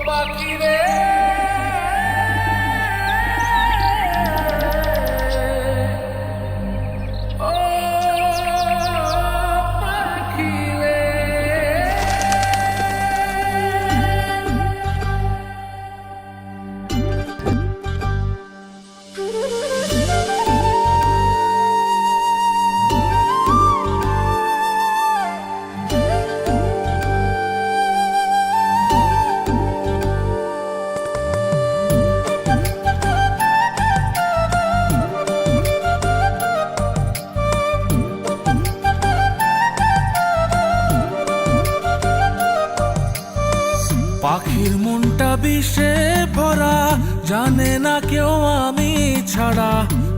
পাখি রে ও পাখি রে পাখির মনটা বিষে ভরা, জানে না কেউ আমি ছাড়া,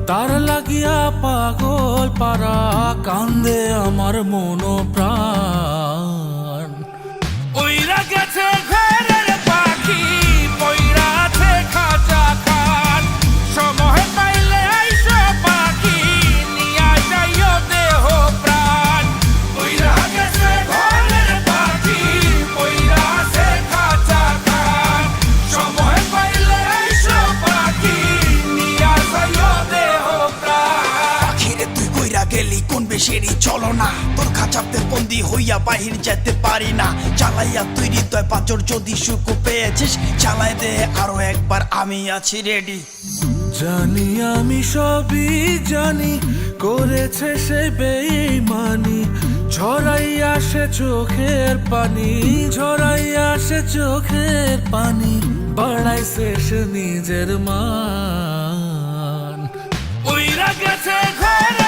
তার লাগিয়া পাগল পারা, কান্দে আমার মন প্রাণ। ওইরা গেছে ঘরের পাখি, পইরা আছে খাঁচা খান, সময় পাইলে আইসো পাখি, নিয়া যাইও দেহ প্রাণ। ওইরা গেছে ঘরের পাখি, পইরা আছে খাঁচা খান, সময় পাইলে আইসো পাখি, নিয়া যাইও দেহ প্রাণ। পাখিরে তুই কইরা গেলি কোন বেশেরই চলো না, তোর খাঁচাতে বন্দি হইয়া বাহির যেতে পারি না। চালাইয়া তুই হৃদয় পাঁচর, যদি সুখ পেয়েছিস চালাই দে আরো একবার, আমি আছি রেডি। জানি আমি সবই জানি, করেছে সে বেঈমানি, ঝরাইয়া সে চোখের পানি, ঝরাইয়া সে চোখের পানি, বাড়াইছে সে নিজের মান। ওইরা গেছে ঘরে